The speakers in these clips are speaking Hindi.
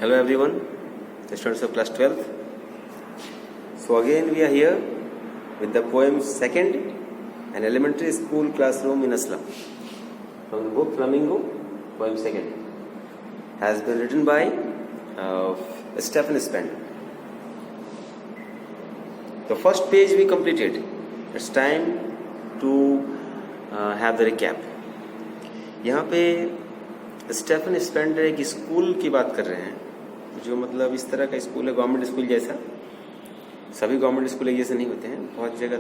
Hello everyone, students of class 12th. So again we are here with the poem Second, an elementary school classroom in Aslam. From the book Flamingo, poem Second. Has been written by Stephen Spender. The first page we completed. It's time to have the recap. यहाँ पे स्टेफन स्पेंडर एक स्कूल की बात कर रहे हैं, जो मतलब इस तरह का स्कूल है, गवर्नमेंट स्कूल जैसा. सभी गवर्नमेंट स्कूल एक जैसे नहीं होते हैं. बहुत जगह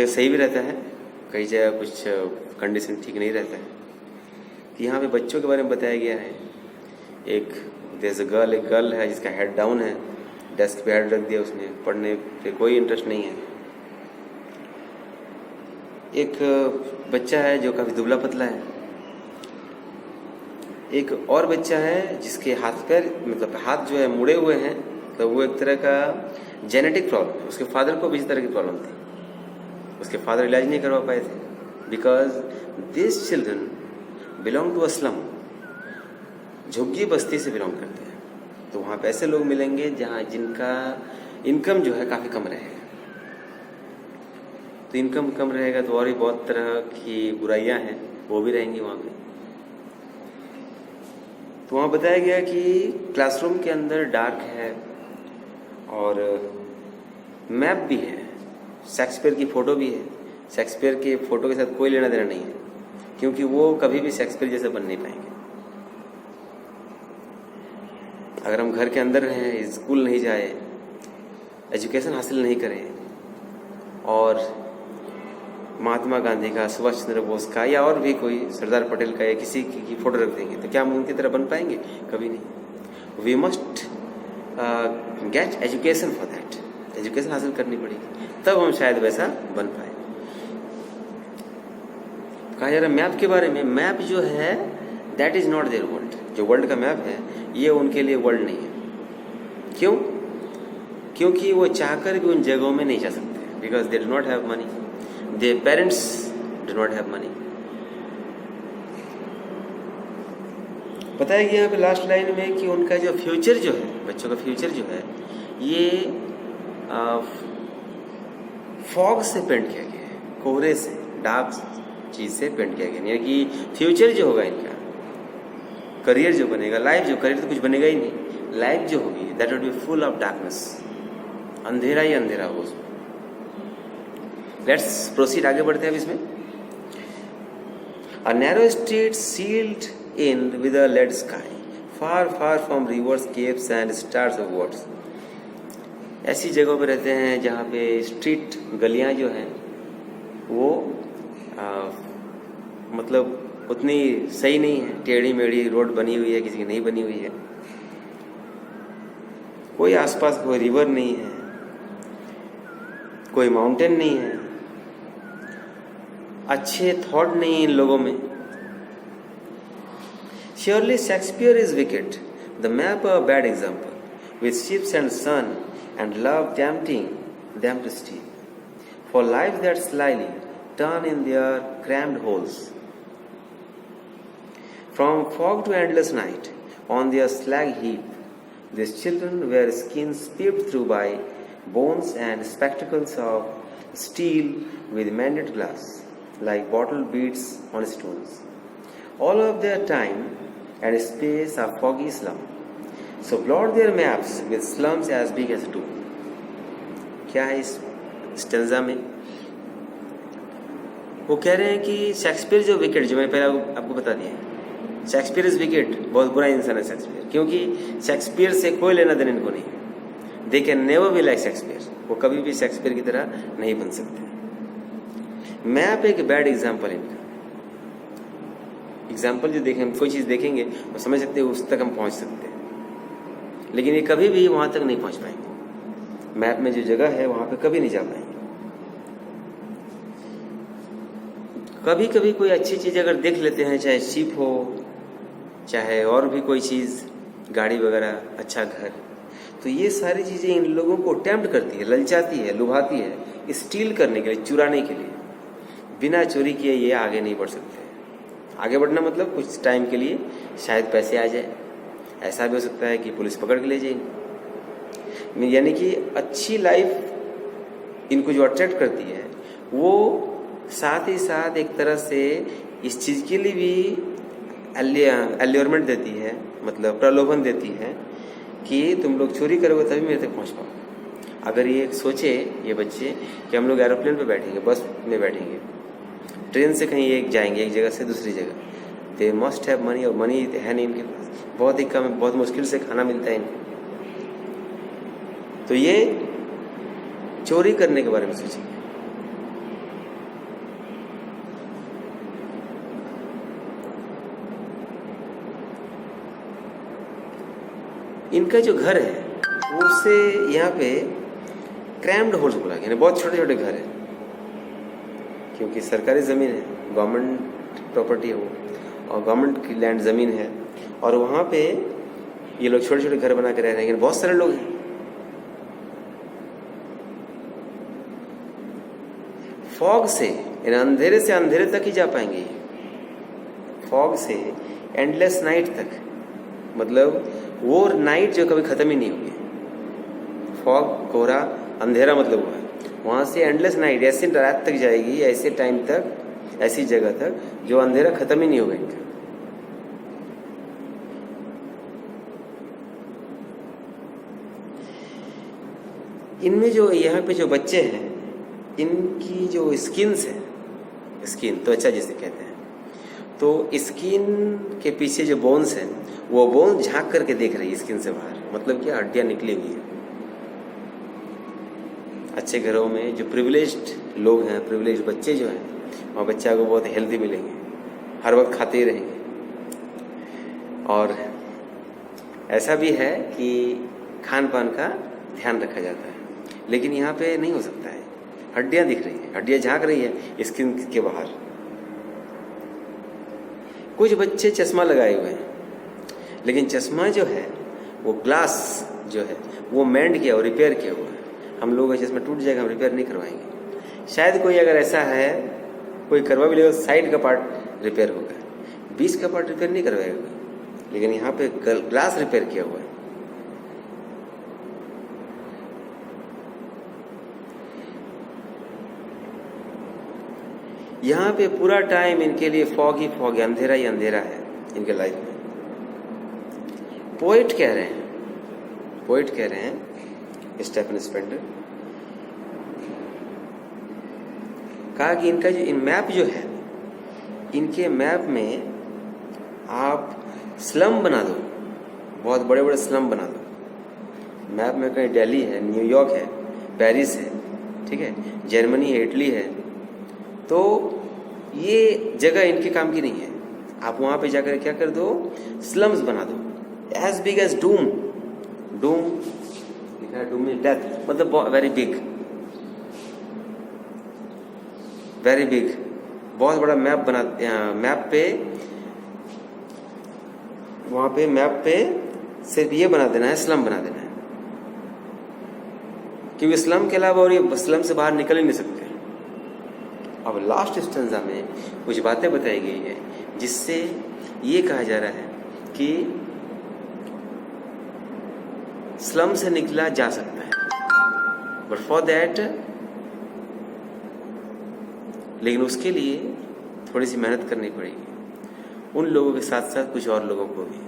सही भी रहता है, कई जगह कुछ कंडीशन ठीक नहीं रहता है. तो यहाँ पे बच्चों के बारे में बताया गया है. एक गर्ल है जिसका हेड डाउन है, डेस्क पे हेड रख दिया उसने, पढ़ने पे कोई इंटरेस्ट नहीं है. एक बच्चा है जो काफ़ी दुबला पतला है. एक और बच्चा है जिसके हाथ जो है मुड़े हुए हैं. तो वो एक तरह का जेनेटिक प्रॉब्लम है. उसके फादर को भी इस तरह की प्रॉब्लम थी. उसके फादर इलाज नहीं करवा पाए थे, because this children belong to a slum. झुग्गी बस्ती से बिलोंग करते हैं. तो वहाँ पे ऐसे लोग मिलेंगे जहाँ जिनका इनकम जो है काफ़ी कम रहेगा. तो इनकम कम रहेगा तो और भी बहुत तरह की बुराइयां हैं, वो भी रहेंगी वहाँ पे. तो वहाँ बताया गया कि क्लासरूम के अंदर डार्क है और मैप भी है, शेक्सपियर की फ़ोटो भी है. शेक्सपियर की फ़ोटो के साथ कोई लेना देना नहीं है, क्योंकि वो कभी भी शेक्सपियर जैसे बन नहीं पाएंगे. अगर हम घर के अंदर रहें, स्कूल नहीं जाए, एजुकेशन हासिल नहीं करें और महात्मा गांधी का, सुभाष चंद्र बोस का या और भी कोई सरदार पटेल का या किसी की फोटो रख देंगे तो क्या हम उनकी तरह बन पाएंगे? कभी नहीं. We must get education for that. Education हासिल करनी पड़ेगी, तब हम शायद वैसा बन पाए. कहा जा रहा है मैप के बारे में. मैप जो है that is not there world. जो वर्ल्ड का मैप है ये उनके लिए वर्ल्ड नहीं है. क्यों? क्योंकि वो चाहकर भी उन जगहों में नहीं जा सकते, because they do not have money. Their parents do not have money. बताया गया यहाँ पे लास्ट लाइन में कि उनका जो फ्यूचर जो है, बच्चों का फ्यूचर जो है, ये फॉग से पेंट किया गया है, कोहरे से, डार्क चीज से पेंट किया गया. यानी कि फ्यूचर जो होगा इनका, करियर जो बनेगा, लाइफ जो, करियर तो कुछ बनेगा ही नहीं, लाइफ जो होगी that will be full of darkness. अंधेरा ही अंधेरा होगा उसमें. लेट्स प्रोसीड, आगे बढ़ते हैं अब इसमें. A narrow street sealed in with a lead sky, far far from rivers, caves and stars of words. ऐसी जगहों पे रहते हैं जहाँ पे स्ट्रीट, गलियाँ जो हैं वो मतलब उतनी सही नहीं है. टेढ़ी मेढ़ी रोड बनी हुई है, किसी की नहीं बनी हुई है. कोई आसपास कोई रिवर नहीं है, कोई माउंटेन नहीं है, अच्छे थॉट नहीं इन लोगों में. Surely Shakespeare is wicked, the map a bad example, with ships and sun and love tempting them to steal, for life that slyly turn in their crammed holes. From fog to endless night, on their slag heap, these children were skins peeped through by bones and spectacles of steel with mended glass, like bottle beads on stones. All of their time and space are foggy slum. So blot their maps with slums as big as a tomb. क्या है इस स्टेंजा में? वो कह रहे हैं कि शेक्सपियर जो विकेट, जो मैंने पहले आपको बता दिया, शेक्सपियर इज विकेट, बहुत बुरा इंसान है शेक्सपियर, क्योंकि शेक्सपियर से कोई लेना देना इनको नहीं है. They can never be like Shakespeare. वो कभी भी शेक्सपियर की तरह नहीं बन सकते. मैप एक बैड एग्जाम्पल है इनका. एग्जाम्पल जो देखें, कोई चीज़ देखेंगे वो समझ सकते हैं, उस तक हम पहुंच सकते हैं, लेकिन ये कभी भी वहां तक नहीं पहुंच पाएंगे. मैप में जो जगह है वहां पे कभी नहीं जा पाएंगे. कभी कभी कोई अच्छी चीज़ अगर देख लेते हैं, चाहे शिप हो, चाहे और भी कोई चीज़, गाड़ी वगैरह, अच्छा घर, तो ये सारी चीज़ें इन लोगों को टेम्प्ट करती है, ललचाती है, लुभाती है, स्टील करने के लिए, चुराने के लिए. बिना चोरी किए ये आगे नहीं बढ़ सकते. आगे बढ़ना मतलब कुछ टाइम के लिए शायद पैसे आ जाए, ऐसा भी हो सकता है कि पुलिस पकड़ के ले जाएंगे। यानी कि अच्छी लाइफ इनको जो अट्रैक्ट करती है वो साथ ही साथ एक तरह से इस चीज़ के लिए भी अल्योरमेंट देती है, मतलब प्रलोभन देती है कि तुम लोग चोरी करोगे तभी मेरे तक पहुंच पाओ। अगर ये सोचे ये बच्चे कि हम लोग एरोप्लेन पे बैठेंगे, बस में बैठेंगे, ट्रेन से कहीं एक जाएंगे एक जगह से दूसरी जगह, दे मस्ट हैव मनी, और मनी है नहीं इनके पास, बहुत ही कम, बहुत मुश्किल से खाना मिलता है इनको, तो ये चोरी करने के बारे में सोचेंगे। इनका जो घर है उससे यहाँ पे क्रैम्ड होल्स बोला गया, बहुत छोटे छोटे घर है, क्योंकि सरकारी ज़मीन है, गवर्नमेंट प्रॉपर्टी है वो, और गवर्नमेंट की लैंड ज़मीन है, और वहाँ पे ये लोग छोटे छोटे घर बना के रह रहे हैं, लेकिन बहुत सारे लोग हैं। फॉग से, अंधेरे से अंधेरे तक ही जा पाएंगे ये, फॉग से एंडलेस नाइट तक, मतलब वो नाइट जो कभी ख़त्म ही नहीं होगी। फॉग, कोहरा, अंधेरा मतलब वो है, वहाँ से एंडलेस नाइट, ऐसी रात तक जाएगी, ऐसे टाइम तक, ऐसी जगह तक जो अंधेरा ख़त्म ही नहीं होगा इनका। इनमें जो यहाँ पे जो बच्चे हैं, इनकी जो स्किन्स है, स्किन त्वचा जिसे कहते हैं, तो स्किन के पीछे जो बोन्स हैं वो बोन्स झांक करके देख रही है स्किन से बाहर, मतलब कि हड्डियां निकली हुई है। अच्छे घरों में जो प्रिविलेज्ड लोग हैं, प्रिविलेज्ड बच्चे जो हैं, वहाँ बच्चा को बहुत हेल्दी मिलेंगे, हर वक्त खाते ही रहेंगे। और ऐसा भी है कि खान पान का ध्यान रखा जाता है, लेकिन यहाँ पे नहीं हो सकता है। हड्डियां दिख रही है, हड्डियां झांक रही है स्किन के बाहर। कुछ बच्चे चश्मा लगाए हुए हैं, लेकिन चश्मा जो है वो ग्लास जो है वो मेंड किया और रिपेयर किया हुआ है। हम लोग का चश्मा टूट जाएगा, हम रिपेयर नहीं करवाएंगे। शायद कोई अगर ऐसा है, कोई करवा भी लेगा, साइड का पार्ट रिपेयर होगा, बीच का पार्ट रिपेयर नहीं करवाएगा, लेकिन यहाँ पे ग्लास रिपेयर किया हुआ है। यहाँ पे पूरा टाइम इनके लिए फॉग ही फॉग है, अंधेरा ही अंधेरा है इनके लाइफ में। पोएट कह रहे हैं स्टेफन स्पेंडर, कहा कि इनका जो मैप जो है, इनके मैप में आप स्लम बना दो, बहुत बड़े बड़े स्लम बना दो। मैप में कहीं दिल्ली है, न्यूयॉर्क है, पेरिस है, ठीक है, जर्मनी है, इटली है, तो ये जगह इनके काम की नहीं है। आप वहां पे जाकर क्या कर दो, स्लम्स बना दो, as big as doom. Doom लिखा है, डूम इज डेथ, मतलब वेरी बिग, वेरी बिग, बहुत बड़ा मैप बना, मैप पे, वहां पे मैप पे सिर्फ ये बना देना है, स्लम बना देना है, क्योंकि स्लम के अलावा और ये स्लम से बाहर निकल ही नहीं सकते। अब लास्ट स्टेंजा में कुछ बातें बताई गई है जिससे ये कहा जा रहा है कि स्लम से निकला जा सकता है, बट फॉर दैट, लेकिन उसके लिए थोड़ी सी मेहनत करनी पड़ेगी, उन लोगों के साथ साथ कुछ और लोगों को भी।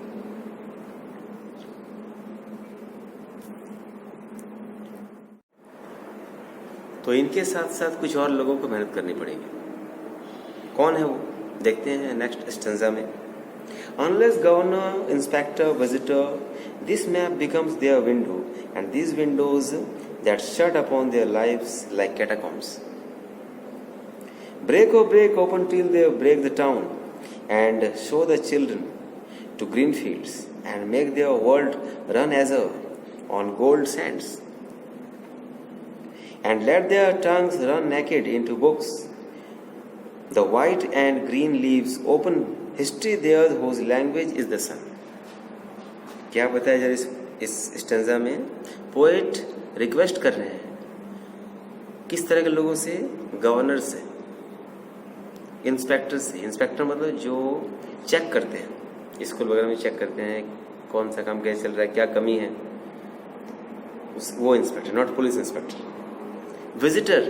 तो इनके साथ साथ कुछ और लोगों को मेहनत करनी पड़ेगी। कौन है वो, देखते हैं नेक्स्ट स्टेंजा में। Unless governor, inspector, visitor, this map becomes their window, and these windows that shut upon their lives like catacombs. Break, oh break, open till they break the town, and show the children to green fields, and make their world run as on gold sands. And let their tongues run naked into books. The white and green leaves open history there whose language is the sun. क्या बताया जा रहा है इस स्टेंजा में? पोएट रिक्वेस्ट कर रहे हैं किस तरह के लोगों से? गवर्नर से, इंस्पेक्टर से। इंस्पेक्टर मतलब जो चेक करते हैं, स्कूल वगैरह में चेक करते हैं कौन सा काम कैसे चल रहा है, क्या कमी है, वो inspector, not police inspector. Visitor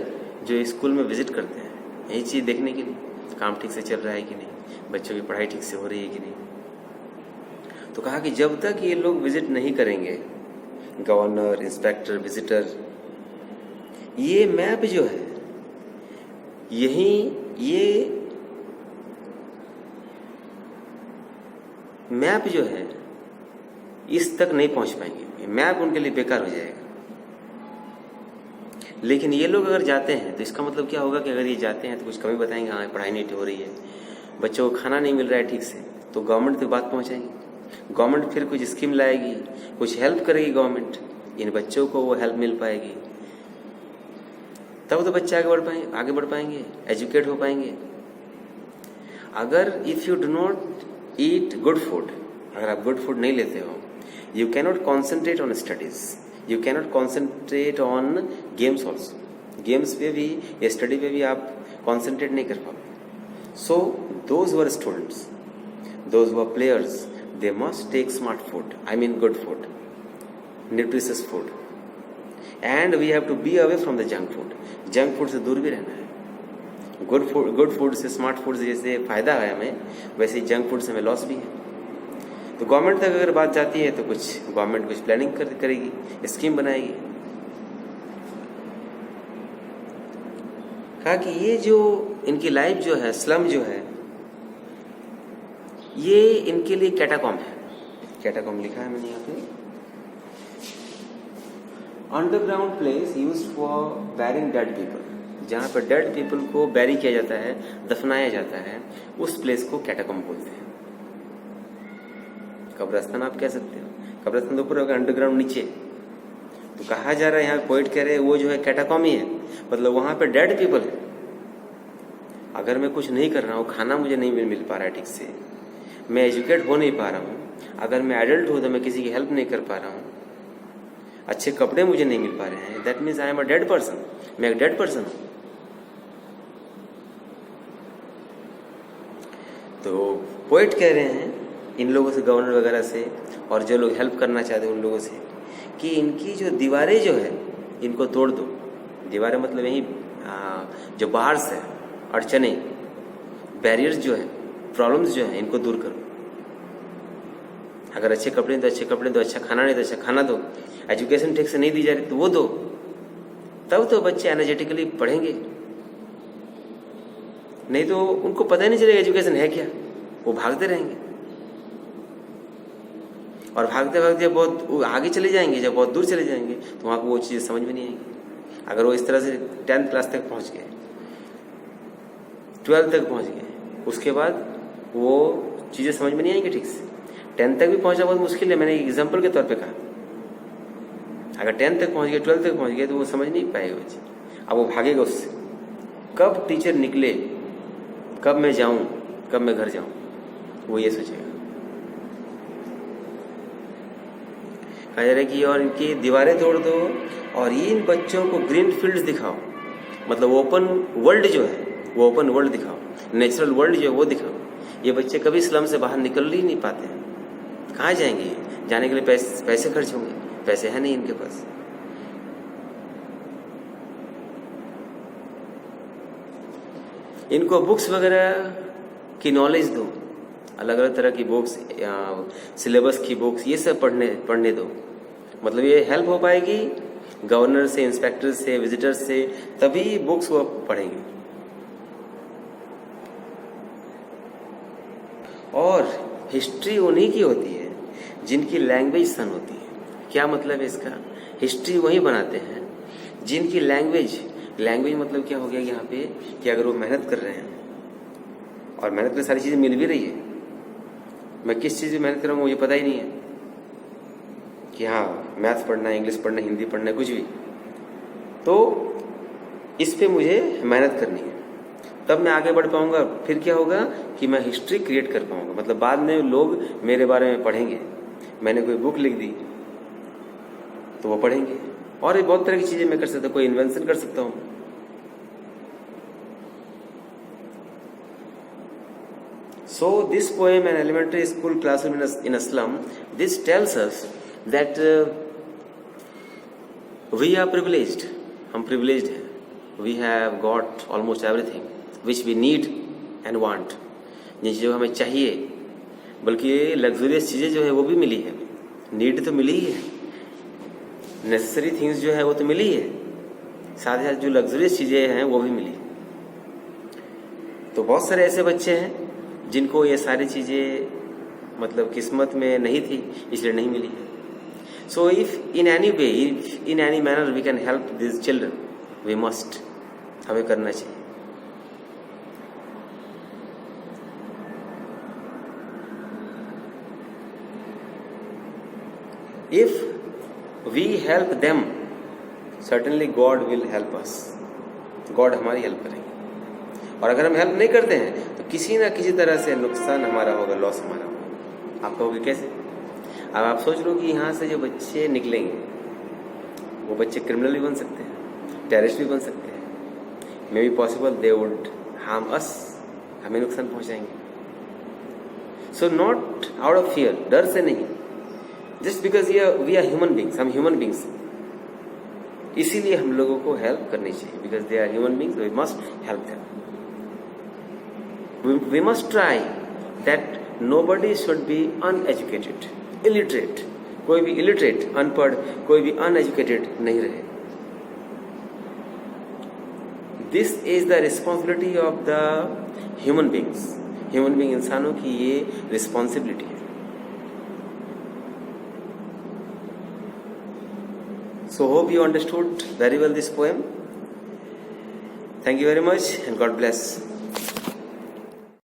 जो स्कूल में विजिट करते हैं यही चीज़ देखने के लिए काम ठीक से चल रहा है कि नहीं, बच्चों की पढ़ाई ठीक से हो रही है कि नहीं। तो कहा कि जब तक ये लोग विजिट नहीं करेंगे, गवर्नर, इंस्पेक्टर, विजिटर, ये मैप जो है ये मैप जो है इस तक नहीं पहुंच पाएंगे, मैप उनके लिए बेकार हो जाएगा। लेकिन ये लोग अगर जाते हैं तो इसका मतलब क्या होगा कि अगर ये जाते हैं तो कुछ कमी बताएंगे, हाँ पढ़ाई नहीं हो रही है, बच्चों को खाना नहीं मिल रहा है ठीक से, तो गवर्नमेंट तक बात पहुंचाएंगे। गवर्नमेंट फिर कुछ स्कीम लाएगी, कुछ हेल्प करेगी गवर्नमेंट, इन बच्चों को वो हेल्प मिल पाएगी, तब तो बच्चे आगे बढ़ पाएंगे, एजुकेट हो पाएंगे। अगर if you do not eat good food, अगर आप गुड फूड नहीं लेते हो, you cannot concentrate on studies, you cannot concentrate on games also, games पे भी या स्टडी पे भी आप कॉन्सेंट्रेट नहीं कर पाओगे। So those were students, those were players, they must take smart food, I mean good food, nutritious food, and we have to be away from the junk food. Junk food से दूर भी रहना है। गुड फूड से, स्मार्ट फूड से जैसे फायदा है हमें, वैसे ही जंक फूड से हमें लॉस भी है। तो गवर्नमेंट तक अगर बात जाती है तो कुछ गवर्नमेंट कुछ प्लानिंग करेगी, स्कीम बनाएगी। कहा कि ये जो इनकी लाइफ जो है, स्लम जो है, ये इनके लिए कैटाकॉम है। कैटाकॉम लिखा है मैंने यहाँ पे, underground place used for bearing dead people, जहाँ पर डेड पीपल को बैरी किया जाता है, दफनाया जाता है, उस प्लेस को कैटाकॉम बोलते हैं। कब्रस्तान आप कह सकते हो, कब्रस्तान तो ऊपर होगा, अंडरग्राउंड नीचे। तो कहा जा रहा है, यहाँ पोइट कह रहे हैं वो जो है कैटाकॉम ही है, मतलब वहां पे डेड पीपल है। अगर मैं कुछ नहीं कर रहा हूँ, खाना मुझे नहीं मिल पा रहा है ठीक से, मैं एजुकेट हो नहीं पा रहा हूँ, अगर मैं एडल्ट हूँ तो मैं किसी की हेल्प नहीं कर पा रहा हूँ, अच्छे कपड़े मुझे नहीं मिल पा रहे हैं, that means I am a dead person, मैं एक डेड पर्सन हूँ। तो पोइट कह रहे हैं इन लोगों से, गवर्नर वगैरह से, और जो लोग हेल्प करना चाहते हैं उन लोगों से, कि इनकी जो दीवारें जो है इनको तोड़ दो। दीवारें मतलब यही जो बार्स है, अड़चने, बैरियर्स जो है, प्रॉब्लम्स जो है, इनको दूर करो। अगर अच्छे कपड़े तो अच्छे कपड़े दो, अच्छा खाना नहीं तो अच्छा खाना दो, एजुकेशन ठीक से नहीं दी जा रही तो वो दो, तब तो बच्चे एनर्जेटिकली पढ़ेंगे। नहीं तो उनको पता ही नहीं चलेगा एजुकेशन है क्या, वो भागते रहेंगे और भागते भागते बहुत आगे चले जाएंगे। जब बहुत दूर चले जाएंगे तो वहां को वो चीज़ें समझ में नहीं आएंगी। अगर वो इस तरह से 10th क्लास तक पहुंच गए, 12th तक पहुंच गए, उसके बाद वो चीज़ें समझ में नहीं आएंगी ठीक से। 10th तक भी पहुंचना बहुत मुश्किल है, मैंने एग्जाम्पल के तौर पे कहा। अगर 10th तक पहुंच गए, 12th तक पहुंच गए तो वो समझ नहीं पाएगा बच्चे। अब वो भागेगा उससे, कब टीचर निकले, कब मैं जाऊं, कब मैं घर जाऊं, वो ये सोचेगा। कहा जा रहा है कि और इनकी दीवारें तोड़ दो और इन बच्चों को ग्रीन फील्ड्स दिखाओ, मतलब ओपन वर्ल्ड जो है वो ओपन वर्ल्ड दिखाओ, नेचुरल वर्ल्ड जो है वो दिखाओ। ये बच्चे कभी स्लम से बाहर निकल ही नहीं पाते हैं, कहाँ जाएंगे? जाने के लिए पैसे खर्च होंगे, पैसे हैं नहीं इनके पास। इनको बुक्स वगैरह की नॉलेज दो, अलग अलग तरह की बुक्स, सिलेबस की बुक्स, ये सब पढ़ने दो। मतलब ये हेल्प हो पाएगी गवर्नर से, इंस्पेक्टर से, विजिटर से, तभी बुक्स वो पढ़ेंगे। और हिस्ट्री उन्हीं की होती है जिनकी लैंग्वेज सन होती है। क्या मतलब है इसका? हिस्ट्री वही बनाते हैं जिनकी लैंग्वेज मतलब क्या हो गया यहाँ पे कि अगर वो मेहनत कर रहे हैं और मेहनत में सारी चीजें मिल भी रही है, मैं किस चीज में मेहनत कर रहा हूँ मुझे पता ही नहीं है कि हाँ मैथ्स पढ़ना है, इंग्लिश पढ़ना है, हिंदी पढ़ना है, कुछ भी, तो इस पे मुझे मेहनत करनी है, तब मैं आगे बढ़ पाऊंगा। फिर क्या होगा कि मैं हिस्ट्री क्रिएट कर पाऊंगा, मतलब बाद में लोग मेरे बारे में पढ़ेंगे। मैंने कोई बुक लिख दी तो वो पढ़ेंगे, और बहुत तरह की चीजें मैं कर सकता हूँ, कोई इन्वेंशन कर सकता हूँ। So this poem, an elementary school classroom in a slum, this tells us that we are privileged. हम privileged हैं. We have got almost everything which we need and want. जिन चीज़ों हमें चाहिए, बल्कि लग्जरियस चीज़ें जो है वो भी मिली है. नीड तो मिली ही है, नेसेसरी थिंग्स जो है वो तो मिली है, साथ ही साथ जो लग्जरियस चीज़ें हैं वो भी मिली. तो बहुत सारे ऐसे बच्चे हैं जिनको ये सारी चीज़ें मतलब किस्मत में नहीं थी, इसलिए नहीं मिली है. So if in any way, if in any manner we can help this children, we must, हमें करना चाहिए. If we help them, certainly God will help us. God हमारी हेल्प करेंगे. और अगर हम हेल्प नहीं करते हैं तो किसी ना किसी तरह से नुकसान हमारा होगा, लॉस हमारा होगा. आप कहोगे कैसे? अब आप सोच लो कि यहाँ से जो बच्चे निकलेंगे वो बच्चे क्रिमिनल भी बन सकते हैं, टेररिस्ट भी बन सकते हैं. May be possible they would harm us, हमें नुकसान पहुँचाएंगे. So not out of fear, डर से नहीं, just because we are human beings, हम ह्यूमन बींग्स हैं, इसीलिए हम लोगों को हेल्प करनी चाहिए. Because they are human beings, we must help them. We must try that nobody should be uneducated, illiterate. कोई भी इलिटरेट, अनपढ़, कोई भी अनएजुकेटेड नहीं रहे. This is the responsibility of the human beings. Human being इंसानों की ये रिस्पॉन्सिबिलिटी है. So hope you understood very well this poem. Thank you very much and God bless.